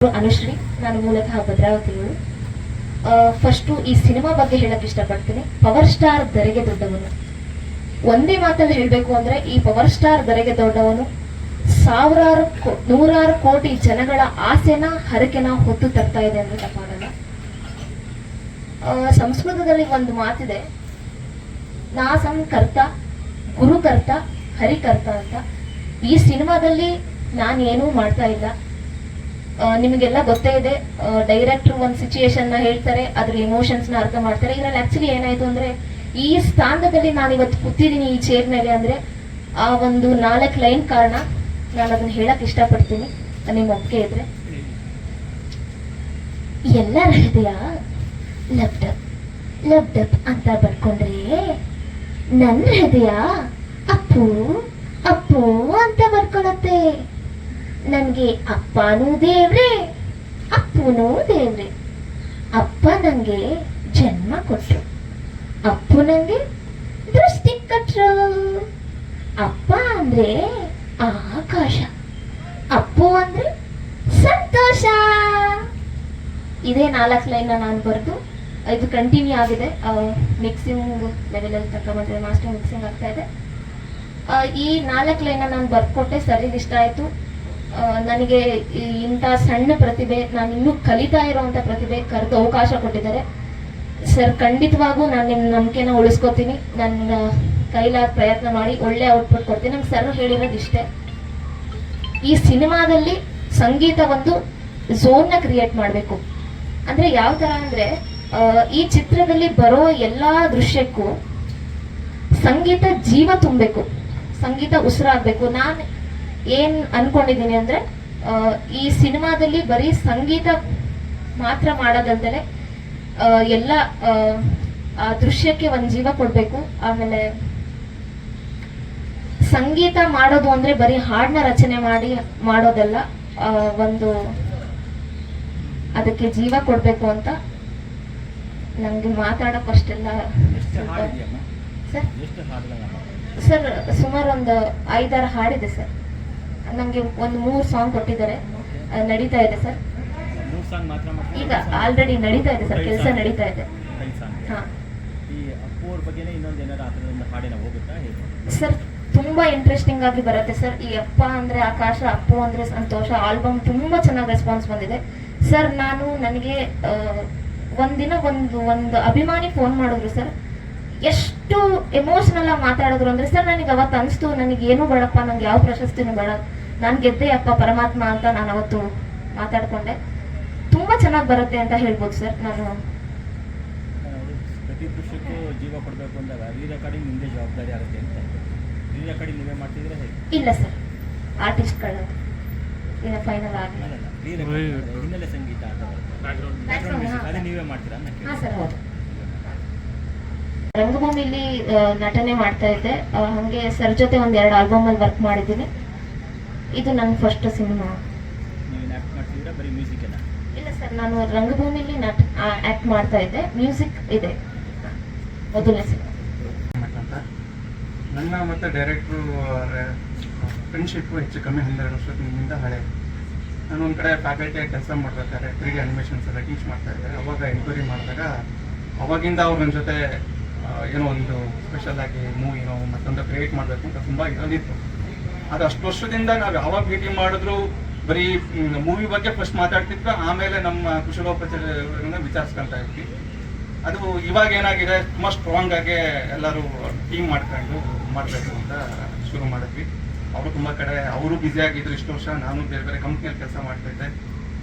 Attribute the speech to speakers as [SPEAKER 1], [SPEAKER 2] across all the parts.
[SPEAKER 1] ಅನುಶ್ರೀ. ನಾನು ಮೂಲತಃ ಭದ್ರಾವತಿಯವರು. ಫಸ್ಟು ಈ ಸಿನಿಮಾ ಬಗ್ಗೆ ಹೇಳಕ್ ಇಷ್ಟಪಡ್ತೀನಿ. ಪವರ್ ಸ್ಟಾರ್ ಧರೆಗೆ ದೊಡ್ಡವನು. ಒಂದೇ ಮಾತಲ್ಲಿ ಹೇಳಬೇಕು ಅಂದ್ರೆ ಈ ಪವರ್ ಸ್ಟಾರ್ ಧರೆಗೆ ದೊಡ್ಡವನು ನೂರಾರು ಕೋಟಿ ಜನಗಳ ಆಸೆನ ಹರಕೆನ ಹೊತ್ತು ತರ್ತಾ ಇದೆ ಅಂದ್ರೆ ತಪ್ಪಾಗಲ್ಲ. ಸಂಸ್ಕೃತದಲ್ಲಿ ಒಂದು ಮಾತಿದೆ, ನಾ ಸಂಕರ್ತ ಗುರುಕರ್ತ ಹರಿಕರ್ತ ಅಂತ. ಈ ಸಿನಿಮಾದಲ್ಲಿ ನಾನು ಏನೂ ಮಾಡ್ತಾ ಇಲ್ಲ. ನಿಮಗೆಲ್ಲ ಗೊತ್ತೇ ಇದೆ, ಡೈರೆಕ್ಟರ್ ಒಂದು ಸಿಚುಯೇಷನ್ ನ ಹೇಳ್ತಾರೆ, ಅದ್ರ ಇಮೋಷನ್ಸ್ ನ ಅರ್ಥ ಮಾಡ್ತಾರೆ. ಇದ್ರಲ್ಲಿ ಆಕ್ಚುಲಿ ಏನಾಯ್ತು ಅಂದ್ರೆ, ಈ ಸ್ಥಾನದಲ್ಲಿ ನಾನು ಇವತ್ತು ಕೂತಿದ್ದೀನಿ ಈ ಚೇರ್ ಮೇಲೆ ಅಂದ್ರೆ ಆ ಒಂದು 4 ಲೈನ್ ಕಾರಣ. ನಾನು ಅದನ್ನ ಹೇಳಕ್ ಇಷ್ಟಪಡ್ತೀನಿ, ನಿಮ್ ಒಪ್ಪಿಗೆ ಇದ್ರೆ. ಎಲ್ಲರ ಹೃದಯ ಲಬ್ ಡಬ್ ಅಂತ ಬರ್ಕೊಂಡ್ರೆ ನನ್ನ ಹೃದಯ ಅಪ್ಪು ಅಪ್ಪು ಅಂತ ಬರ್ಕೊಳತ್ತೆ. ನನ್ಗೆ ಅಪ್ಪನೂ ದೇವ್ರೆ ಅಪ್ಪನೂ ದೇವ್ರೆ. ಅಪ್ಪ ನಂಗೆ ಜನ್ಮ ಕೊಟ್ರು, ಅಪ್ಪು ನಂಗೆ ದೃಷ್ಟಿ ಕೊಟ್ರು. ಅಪ್ಪ ಅಂದ್ರೆ ಆಕಾಶ, ಅಪ್ಪು ಅಂದ್ರೆ ಸಂತೋಷ. ಇದೇ 4 ಲೈನ್ ನಾನು ಬರೆದು ಇದು ಕಂಟಿನ್ಯೂ ಆಗಿದೆ. ಮಿಕ್ಸಿಂಗ್ ಲೆವೆಲಲ್ಲಿ ತಗೊಂಡ್ರೆ ಮಾಸ್ಟರ್ ಮಿಕ್ಸಿಂಗ್ ಆಗ್ತಾ ಇದೆ. ಈ 4 ಲೈನ್ ನಾನು ಬರ್ಕೊಟ್ಟೆ, ಸರಿಗೆ ಇಷ್ಟ ಆಯ್ತು. ನನಗೆ ಇಂಥ ಸಣ್ಣ ಪ್ರತಿಭೆ, ನಾನು ಇನ್ನೂ ಕಲಿತಾ ಇರೋಂಥ ಪ್ರತಿಭೆ ಕರೆದು ಅವಕಾಶ ಕೊಟ್ಟಿದ್ದಾರೆ ಸರ್. ಖಂಡಿತವಾಗೂ ನಾನು ನಿಮ್ಮ ನಂಬಿಕೆನ ಉಳಿಸ್ಕೊತೀನಿ. ನನ್ನ ಕೈಲಾದ ಪ್ರಯತ್ನ ಮಾಡಿ ಒಳ್ಳೆ ಔಟ್ಪುಟ್ ಕೊಡ್ತೀನಿ. ನಂಗೆ ಸರ್ ಹೇಳಿರೋದು ಇಷ್ಟೇ, ಈ ಸಿನಿಮಾದಲ್ಲಿ ಸಂಗೀತ ಒಂದು ಝೋನ್ ನ ಕ್ರಿಯೇಟ್ ಮಾಡಬೇಕು. ಅಂದ್ರೆ ಯಾವ ತರ ಅಂದ್ರೆ, ಈ ಚಿತ್ರದಲ್ಲಿ ಬರೋ ಎಲ್ಲಾ ದೃಶ್ಯಕ್ಕೂ ಸಂಗೀತ ಜೀವ ತುಂಬಬೇಕು, ಸಂಗೀತ ಉಸಿರಾಗಬೇಕು. ನಾನು ಏನ್ ಅನ್ಕೊಂಡಿದ್ದೀನಿ ಅಂದ್ರೆ, ಈ ಸಿನಿಮಾದಲ್ಲಿ ಬರೀ ಸಂಗೀತ ಮಾತ್ರ ಮಾಡೋದಲ್ದಲೆ ಎಲ್ಲ ಆ ದೃಶ್ಯಕ್ಕೆ ಒಂದು ಜೀವ ಕೊಡ್ಬೇಕು. ಆಮೇಲೆ ಸಂಗೀತ ಮಾಡೋದು ಅಂದ್ರೆ ಬರೀ ಹಾಡನ್ನ ರಚನೆ ಮಾಡೋದಲ್ಲ, ಒಂದು ಅದಕ್ಕೆ ಜೀವ ಕೊಡ್ಬೇಕು ಅಂತ. ನಂಗೆ ಮಾತಾಡೋಕೆ ಅಷ್ಟೆಲ್ಲ ಸರ್ ಸುಮಾರು ಒಂದು 5-6 ಹಾಡಿದೆ ಸರ್. ನಂಗೆ ಒಂದು 3 ಸಾಂಗ್ ಕೊಟ್ಟಿದ್ದಾರೆ, ನಡೀತಾ ಇದೆ ಸರ್. ಈಗ ಆಲ್ರೆಡಿ ನಡೀತಾ ಇದೆ ಸರ್, ಕೆಲಸ ನಡೀತಾ ಇದೆ. ಸರ್ ತುಂಬಾ ಇಂಟ್ರೆಸ್ಟಿಂಗ್ ಆಗಿ ಬರುತ್ತೆ ಸರ್. ಈ ಅಪ್ಪ ಅಂದ್ರೆ ಆಕಾಶ, ಅಪ್ಪು ಅಂದ್ರೆ ಸಂತೋಷ ಆಲ್ಬಮ್ ತುಂಬಾ ಚೆನ್ನಾಗಿ ರೆಸ್ಪಾನ್ಸ್ ಬಂದಿದೆ ಸರ್. ನನಗೆ ಒಂದಿನ ಒಂದು ಅಭಿಮಾನಿ ಫೋನ್ ಮಾಡಿದ್ರು ಸರ್. ಎಷ್ಟು ಎಮೋಷನಲ್ ಆಗಿ ಮಾತಾಡಿದ್ರು ಅಂದ್ರೆ ಸರ್, ನನಗೆ ಅವತ್ತು ಅನಿಸ್ತು, ನನಗೆ ಏನು ಬೇಡಪ್ಪ, ನಂಗೆ ಯಾವ ಪ್ರಶಸ್ತಿನೂ ಬೇಡ, ನಾನು ಗೆದ್ದೆ ಅಪ್ಪ ಪರಮಾತ್ಮ ಅಂತ ನಾನು ಅವತ್ತು ಮಾತಾಡ್ಕೊಂಡೆ. ತುಂಬಾ ಚೆನ್ನಾಗಿ ಬರುತ್ತೆ ಅಂತ ಹೇಳ್ಬೋದು ಸರ್. ನಾನು
[SPEAKER 2] ಪ್ರತಿ ದೃಶ್ಯಕ್ಕೂ ಜೀವ ಕೊಡಬೇಕು ಅಂದಾಗ ರೀ ರೆಕಾರ್ಡಿಂಗ್ ನಿಮ್ಮದೇ ಜವಾಬ್ದಾರಿ ಆಗುತ್ತೆ ಅಂತ. ರೀ ರೆಕಾರ್ಡಿಂಗ್ ನೀವೇ ಮಾಡ್ತಿದ್ರೆ ಹೇಗೆ?
[SPEAKER 1] ಇಲ್ಲ ಸರ್, ಆರ್ಟಿಸ್ಟ್ಗಳು ಇನ್ನು ಫೈನಲ್ ಆಗಲಿಲ್ಲ.
[SPEAKER 2] ಹಿನ್ನೆಲೆ ಸಂಗೀತ ಅದೇ ನೀವೇ ಮಾಡ್ತೀರಾ?
[SPEAKER 1] ಹಾಂ ಸರ್, ಹೌದು. ರಂಗಭೂಮಿಲಿ ನಟನೆ ಮಾಡ್ತಾ ಇದ್ದೆ, ಹಾಗೆ ಸರ್ ಜೊತೆ 1-2 ಆಲ್ಬಮ್ ಅಲ್ಲಿ ವರ್ಕ್ ಮಾಡಿದ್ದೀನಿ. ಇದು ನನ್ನ ಫಸ್ಟ್ ಸಿನಿಮಾ. ಇಲ್ಲ ಸರ್, ನಾನು ರಂಗಭೂಮಿಲಿ ಆಕ್ಟ್ ಮಾಡ್ತಾ ಇದ್ದೆ, ಮ್ಯೂಸಿಕ್ ಇದೆ ಮೊದಲನೇ ಸಿನಿಮಾ.
[SPEAKER 3] ನನ್ನ ಮತ್ತು ಡೈರೆಕ್ಟ್ರು ಫ್ರೆಂಡ್ಶಿಪ್ಪು ಹೆಚ್ಚು ಕಮ್ಮಿ 12 ವರ್ಷದಿಂದ ಹಳೆ. ನಾನು ಒಂದು ಕಡೆ ಫ್ಯಾಕಲ್ಟಿಯಾಗಿ ಕೆಲಸ ಮಾಡ್ಬೇಕಾದ್ರೆ 3D ಅನಿಮೇಷನ್ಸ್ ಎಲ್ಲ ಟೀಚ್ ಮಾಡ್ತಾ ಇದ್ದೆ. ಅವಾಗ ಎನ್ಕ್ವೈರಿ ಮಾಡಿದಾಗ ಅವಾಗಿಂದ ಅವ್ರು ನನ್ನ ಜೊತೆ ಏನೋ ಒಂದು ಸ್ಪೆಷಲ್ ಆಗಿ ಮೂವಿನೋ ಮತ್ತೊಂದು ಕ್ರಿಯೇಟ್ ಮಾಡಬೇಕು ಅಂತ ತುಂಬ ಇರೋದಿತ್ತು. ಅದು ಅಷ್ಟು ವರ್ಷದಿಂದ ನಾವು ಯಾವಾಗ ಭೇಟಿ ಮಾಡಿದ್ರು ಬರೀ ಮೂವಿ ಬಗ್ಗೆ ಫಸ್ಟ್ ಮಾತಾಡ್ತಿದ್ವಿ, ಆಮೇಲೆ ನಮ್ಮ ಕುಶಲೋಪಚಾರಗಳನ್ನ ವಿಚಾರಿಸ್ಕೊಳ್ತಾ ಇದ್ವಿ. ಅದು ಇವಾಗ ಏನಾಗಿದೆ, ತುಂಬ ಸ್ಟ್ರಾಂಗ್ ಆಗಿ ಎಲ್ಲರೂ ಟೀಮ್ ಮಾಡ್ಕೊಂಡು ಮಾಡಬೇಕು ಅಂತ ಶುರು ಮಾಡಿದ್ವಿ. ಅವರು ತುಂಬ ಕಡೆ ಅವರು ಬ್ಯುಸಿಯಾಗಿದ್ರು ಇಷ್ಟು ವರ್ಷ, ನಾನು ಬೇರೆ ಬೇರೆ ಕಂಪ್ನಿಯಲ್ಲಿ ಕೆಲಸ ಮಾಡ್ತಾಯಿದ್ದೆ.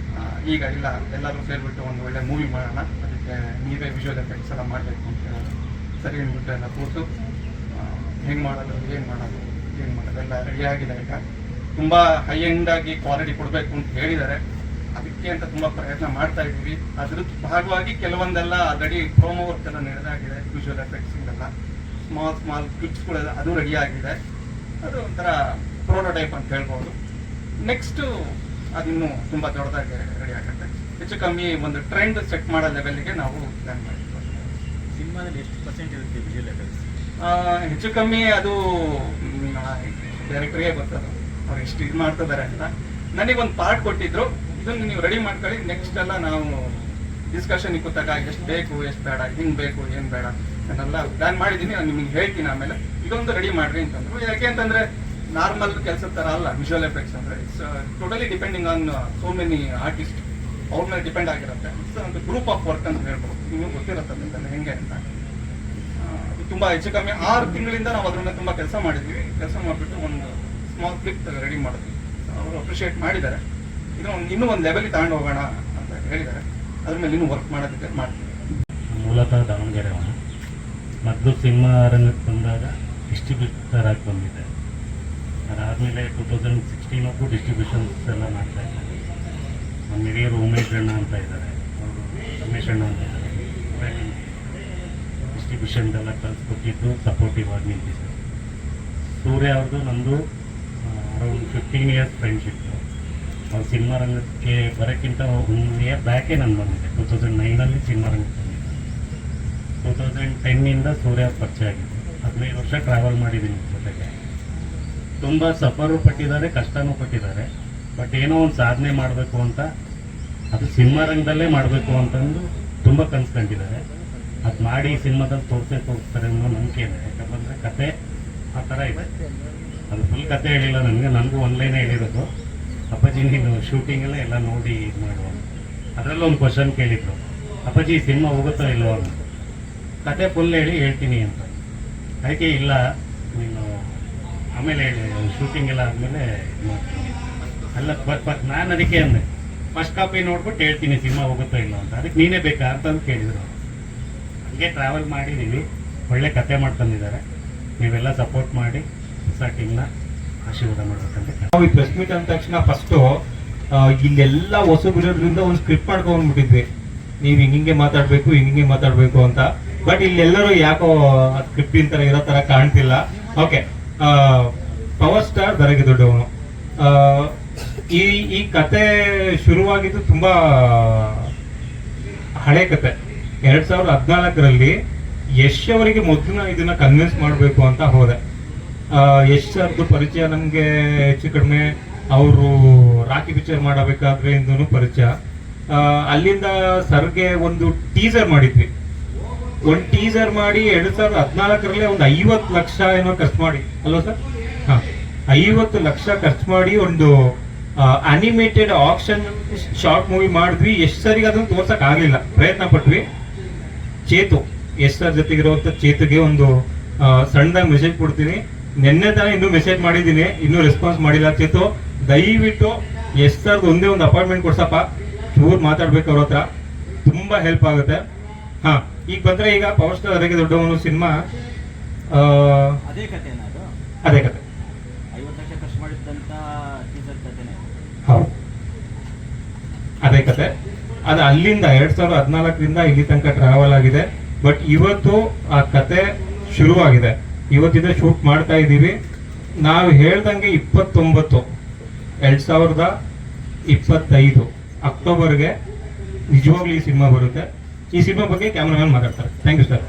[SPEAKER 3] ಈಗ ಇಲ್ಲ, ಎಲ್ಲರೂ ಸೇರಿಬಿಟ್ಟು ಒಂದು ಒಳ್ಳೆ ಮೂವಿ ಮಾಡೋಣ, ಅದಕ್ಕೆ ನೀವೇ ವಿಜುವಲ್ ಎಫೆಕ್ಟ್ಸ್ ಎಲ್ಲ ಮಾಡಬೇಕು ಅಂತ ಸರಿ ಅಂದ್ಬಿಟ್ಟು ಎಲ್ಲ ಕೂತು ಹೆಂಗೆ ಮಾಡೋದು, ಏನು ಮಾಡೋದು ಎಲ್ಲ ರೆಡಿಯಾಗಿದೆ. ಈಗ ತುಂಬ ಹೈ ಎಂಡ್ ಆಗಿ ಕ್ವಾಲಿಟಿ ಕೊಡಬೇಕು ಅಂತ ಹೇಳಿದ್ದಾರೆ. ಅದಕ್ಕೆ ಅಂತ ತುಂಬ ಪ್ರಯತ್ನ ಮಾಡ್ತಾ ಇದ್ದೀವಿ. ಅದ್ರ ಭಾಗವಾಗಿ ಕೆಲವೊಂದೆಲ್ಲ ಆಲ್ರೆಡಿ ಪ್ರೋಮೋ ವರ್ಕ್ ಎಲ್ಲ ನಡೆದಾಗಿದೆ, ವಿಜುವಲ್ ಎಫೆಕ್ಟ್ಸ್ ಇದೆಲ್ಲ ಸ್ಮಾಲ್ ಕ್ಲಿಪ್ಸ್ಗಳೆಲ್ಲ ಅದು ರೆಡಿಯಾಗಿದೆ. ಅದು ಒಂಥರ ಪ್ರೋಟೋಟೈಪ್ ಅಂತ ಹೇಳ್ಬೋದು. ನೆಕ್ಸ್ಟು ಅದಿನ್ನೂ ತುಂಬ ದೊಡ್ಡದಾಗಿ ರೆಡಿ ಆಗುತ್ತೆ. ಹೆಚ್ಚು ಕಮ್ಮಿ ಒಂದು ಟ್ರೆಂಡ್ ಸೆಟ್ ಮಾಡೋ ಲೆವೆಲ್ಗೆ ನಾವು ಪ್ಲಾನ್ ಮಾಡಿದ್ವಿ.
[SPEAKER 2] ಸಿನಿಮಾದಲ್ಲಿ ಎಷ್ಟು ಪರ್ಸೆಂಟ್ ಇರುತ್ತೆ ವಿಜುವಲ್ ಎಫೆಕ್ಟ್ಸ್?
[SPEAKER 3] ಹೆಚ್ಚು ಕಮ್ಮಿ ಅದು ಡೈರೆಕ್ಟ್ರಿಗೆ ಗೊತ್ತದು ಅವ್ರು ಎಷ್ಟು ಇದು ಮಾಡ್ತಿದ್ದಾರೆ ಅಂತ. ನನಗೊಂದು ಪಾರ್ಟ್ ಕೊಟ್ಟಿದ್ರು, ಇದನ್ನು ನೀವು ರೆಡಿ ಮಾಡ್ಕೊಳ್ಳಿ. ನೆಕ್ಸ್ಟ್ ಎಲ್ಲ ನಾವು ಡಿಸ್ಕಷನ್ ಕೂತಾಗ ಎಷ್ಟು ಬೇಕು ಎಷ್ಟು ಬೇಡ, ಹಿಂಗ್ ಬೇಕು ಏನ್ ಬೇಡ ಅದನ್ನೆಲ್ಲ ಪ್ಲಾನ್ ಮಾಡಿದ್ದೀನಿ. ನಾನು ನಿಮ್ಗೆ ಹೇಳ್ತೀನಿ ಆಮೇಲೆ. ಇದೊಂದು ರೆಡಿ ಮಾಡ್ರಿ ಅಂತಂದ್ರು. ಯಾಕೆ ಅಂತಂದ್ರೆ ನಾರ್ಮಲ್ ಕೆಲಸದ ತರ ಅಲ್ಲ ವಿಜುವಲ್ ಎಫೆಕ್ಟ್ಸ್ ಅಂದ್ರೆ. It's totally depending on so many artist. ಅವ್ರ ಮೇಲೆ ಡಿಪೆಂಡ್ ಆಗಿರುತ್ತೆ. ಇಟ್ಸ್ ಒಂದು ಗ್ರೂಪ್ ಆಫ್ ವರ್ಕ್ ಅಂತ ಹೇಳ್ಬೋದು. ನಿಮಗೆ ಗೊತ್ತಿರುತ್ತೆ ಹೆಂಗೆ ಅಂತ. ತುಂಬಾ ಹೆಚ್ಚು ಕಮ್ಮಿ 6 ತಿಂಗಳಿಂದ ನಾವು ಅದ್ರ ಮೇಲೆ ತುಂಬಾ ಕೆಲಸ ಮಾಡಿದ್ವಿ. ಕೆಲಸ ಮಾಡಿಬಿಟ್ಟು ಒಂದು ಸ್ಮಾಲ್ ಕ್ಲಿಪ್ ರೆಡಿ ಮಾಡಿದ್ವಿ. ಅವರು ಅಪ್ರಿಷಿಯೇಟ್ ಮಾಡಿದ್ದಾರೆ. ಇನ್ನೂ ಒಂದು ಲೆವೆಲ್ಗೆ ತಗೊಂಡು ಹೋಗೋಣ ಅಂತ ಹೇಳಿದ್ದಾರೆ. ಅದ್ರ ಮೇಲೆ ಇನ್ನೂ ವರ್ಕ್ ಮಾಡೋದಕ್ಕೆ ಮಾಡ್ತೀವಿ.
[SPEAKER 4] ಮೂಲತಃ ದಾವಣಗೆರೆ ಮೊದಲು ಸಿನಿಮಾ ರಂಗಕ್ಕೆ ಬಂದಾಗ ಡಿಸ್ಟ್ರಿಬ್ಯೂಟರ್ ಆಗಿ ಬಂದಿದೆ. ಅದಾದಮೇಲೆ 2016 ಡಿಸ್ಟ್ರಿಬ್ಯೂಷನ್ಸ್ ಎಲ್ಲ ಮಾಡ್ತಾ ಇದ್ದಾರೆ. ನಮ್ಮ ಹಿರಿಯರು ಉಮೇಶ್ ಅಣ್ಣ ಅಂತ ಇದ್ದಾರೆ, ಅವರು ರಮೇಶ್ ಅಣ್ಣ ಅಂತ ಇದ್ದಾರೆ. ಡಿಸ್ಟ್ರಿಬ್ಯೂಷನ್ದೆಲ್ಲ ಕಲಿಸ್ಕೊಟ್ಟಿದ್ದು ಸಪೋರ್ಟಿವ್ ಆಗಿ ನಿಂತಿದ್ದರು. ಸೂರ್ಯ ಅವ್ರದ್ದು ನಮ್ಮದು ಅರೌಂಡ್ 15 ಇಯರ್ಸ್ ಫ್ರೆಂಡ್ಶಿಪ್ಪು. ಅವ್ರು ಸಿನಿಮಾ ರಂಗಕ್ಕೆ ಬರೋಕ್ಕಿಂತ 1 ಇಯರ್ ಬ್ಯಾಕೇ ನಾನು ಬಂದಿದ್ದೆ. 2009 ಸಿನಿಮಾ ರಂಗಕ್ಕೆ ಬಂದಿದ್ದೆ. 2010 ಸೂರ್ಯ ಪರಿಚಯ ಆಗಿದ್ದು. 15 ವರ್ಷ ಟ್ರಾವೆಲ್ ಮಾಡಿದ್ದೀನಿ ಜೊತೆಗೆ. ತುಂಬ ಸಫರು ಪಟ್ಟಿದ್ದಾರೆ, ಕಷ್ಟನೂ ಪಟ್ಟಿದ್ದಾರೆ. ಬಟ್ ಏನೋ ಒಂದು ಸಾಧನೆ ಮಾಡಬೇಕು ಅಂತ, ಅದು ಸಿನಿಮಾ ರಂಗದಲ್ಲೇ ಮಾಡಬೇಕು ಅಂತಂದು ತುಂಬ ಕನ್ಸ್ಕೊಂಡಿದ್ದಾರೆ. ಅದು ಮಾಡಿ ಸಿನಿಮಾದಲ್ಲಿ ತೋರಿಸ್ತಾರೆ ಅನ್ನೋ ನಂಬಿಕೆ ಇದೆ. ಯಾಕಂದರೆ ಕತೆ ಆ ಥರ ಇದೆ. ಅದು ಫುಲ್ ಕತೆ ಹೇಳಿಲ್ಲ ನನಗೂ ಒನ್ಲೈನೇ ಹೇಳಿರೋದು, ಅಪ್ಪಾಜಿ ನೀನು ಶೂಟಿಂಗೆಲ್ಲ ಎಲ್ಲ ನೋಡಿ ಇದು ಮಾಡುವ. ಅದರಲ್ಲೂ ಒಂದು ಕ್ವಶನ್ ಕೇಳಿದ್ರು, ಅಪ್ಪಾಜಿ ಸಿನಿಮಾ ಹೋಗುತ್ತೋ ಇಲ್ಲೋ ಅಂತ. ಕತೆ ಫುಲ್ ಹೇಳ್ತೀನಿ ಅಂತ. ಅದಕ್ಕೆ ಇಲ್ಲ ನೀನು ಆಮೇಲೆ ಹೇಳಿ ಶೂಟಿಂಗ್ ಎಲ್ಲ ಆದಮೇಲೆ ಮಾಡ್ತೀನಿ ಅಲ್ಲ. ಬಟ್ ನಾನು ಅದಕ್ಕೆ ಅಂದೆ ಫಸ್ಟ್ ಕಾಪಿ ನೋಡ್ಬಿಟ್ಟು ಹೇಳ್ತೀನಿ ಸಿನಿಮಾ ಹೋಗುತ್ತೋ ಇಲ್ಲ ಅಂತ. ಅದಕ್ಕೆ ನೀನೇ ಬೇಕಾ ಅಂತಂದು ಕೇಳಿದರು. ಹಂಗೆ ಟ್ರಾವೆಲ್ ಮಾಡಿದ್ದೀವಿ. ಒಳ್ಳೆ ಕತೆ ಮಾಡ್ಕೊಂಡಿದ್ದಾರೆ. ನೀವೆಲ್ಲ ಸಪೋರ್ಟ್ ಮಾಡಿ ಹೊಸ ಟೀಮ್ನ ಆಶೀರ್ವಾದ ಮಾಡ್ಬೇಕಂತ.
[SPEAKER 5] ನಾವು ಈ ಪ್ರೆಸ್ ಮೀಟ್ ಅಂದ ತಕ್ಷಣ ಫಸ್ಟು ಇಲ್ಲೆಲ್ಲ ಹೊಸಬಿರೋದ್ರಿಂದ ಒಂದು ಸ್ಕ್ರಿಪ್ಟ್ ಮಾಡ್ಕೊಂಡ್ಬಿಟ್ಟಿದ್ವಿ. ನೀವು ಹಿಂಗೆ ಮಾತಾಡಬೇಕು ಹಿಂಗೆ ಮಾತಾಡಬೇಕು ಅಂತ. ಬಟ್ ಇಲ್ಲೆಲ್ಲರೂ ಯಾಕೋ ಸ್ಕ್ರಿಪ್ಟ್ ತರ ಇರೋ ತರ ಕಾಣ್ತಿಲ್ಲ. ಓಕೆ, ಪವರ್ ಸ್ಟಾರ್ ದರಗೆ ದೊಡ್ಡವನು. ಈ ಕತೆ ಶುರುವಾಗಿದ್ದು ತುಂಬಾ ಹಳೆ ಕತೆ. 2014ರಲ್ಲಿ ಯಶ್ ಅವರಿಗೆ ಮೊದಲು ಇದನ್ನ ಕನ್ವಿನ್ಸ್ ಮಾಡಬೇಕು ಅಂತ ಹೋದೆ. ಯಶ್ ಸರ್ದು ಪರಿಚಯ ನಮಗೆ ಹೆಚ್ಚು ಕಡಿಮೆ ಅವರು ರಾಕಿ ಪಿಕ್ಚರ್ ಮಾಡಬೇಕಾದ್ರೆ ಇಂದೂ ಪರಿಚಯ. ಅಲ್ಲಿಂದ ಸರ್ಗೆ ಒಂದು ಟೀಸರ್ ಮಾಡಿದ್ವಿ. ಒಂದು ಟೀಸರ್ ಮಾಡಿ 2014ರಲ್ಲಿ ಒಂದು 50 ಲಕ್ಷ ಏನೋ ಖರ್ಚು ಮಾಡಿ ಅಲ್ವಾ ಸರ್? 50 ಲಕ್ಷ ಖರ್ಚು ಮಾಡಿ ಒಂದು ಅನಿಮೇಟೆಡ್ ಆಕ್ಷನ್ ಶಾರ್ಟ್ ಮೂವಿ ಮಾಡಿದ್ವಿ. ಎಷ್ಟು ಸರಿಗೆ ಅದನ್ನು ತೋರ್ಸಕ್ ಆಗ್ಲಿಲ್ಲ, ಪ್ರಯತ್ನ ಪಟ್ವಿ. ಚೇತು ಎಸ್ ಸರ್ ಜೊತೆಗಿರುವಂತ ಚೇತುಗೆ ಒಂದು ಸಣ್ಣದಾಗಿ ಮೆಸೇಜ್ ಕೊಡ್ತೀನಿ. ನಿನ್ನೆ ತಾನೇ ಇನ್ನೂ ಮೆಸೇಜ್ ಮಾಡಿದ್ದೀನಿ, ಇನ್ನೂ ರೆಸ್ಪಾನ್ಸ್ ಮಾಡಿಲ್ಲ. ಚೇತು ದಯವಿಟ್ಟು ಎಸ್ ಸರ್ದು ಒಂದೇ ಒಂದು ಅಪಾಯಿಂಟ್ಮೆಂಟ್ ಕೊಡ್ಸಪ್ಪ, ಚೂರ್ ಮಾತಾಡ್ಬೇಕು ಅವ್ರ ಹತ್ರ, ತುಂಬಾ ಹೆಲ್ಪ್ ಆಗುತ್ತೆ. ಈಗ ಬಂದ್ರೆ ಈಗ ಪವರ್ ಸ್ಟಾರ್ ಅದಕ್ಕೆ ದೊಡ್ಡವನು ಸಿನಿಮಾ
[SPEAKER 2] ಅದೇ ಕತೆ
[SPEAKER 5] ಅದೇ ಕತೆ
[SPEAKER 2] 50 ಲಕ್ಷ ಖರ್ಚು ಮಾಡಿದ್ದಂತ ಟೀಸರ್ ಕತೆನೇ.
[SPEAKER 5] ಹೌದು, ಅದೇ ಕತೆ. ಅದು ಅಲ್ಲಿಂದ 2014ರಿಂದ ಇಲ್ಲಿ ತನಕ ಟ್ರಾವೆಲ್ ಆಗಿದೆ. ಬಟ್ ಇವತ್ತು ಆ ಕತೆ ಶುರುವಾಗಿದೆ. ಇವತ್ತಿದೆ ಶೂಟ್ ಮಾಡ್ತಾ ಇದ್ದೀವಿ. ನಾವು ಹೇಳ್ದಂಗೆ 29 2025 ಅಕ್ಟೋಬರ್ಗೆ ನಿಜವಾಗ್ಲೂ ಈ ಸಿನಿಮಾ ಬರುತ್ತೆ. ಈ ಸಿನಿಮಾ ಬಗ್ಗೆ ಕ್ಯಾಮ್ರಾಮನ್ ಮಾತಾಡ್ತಾರೆ. Thank you sir.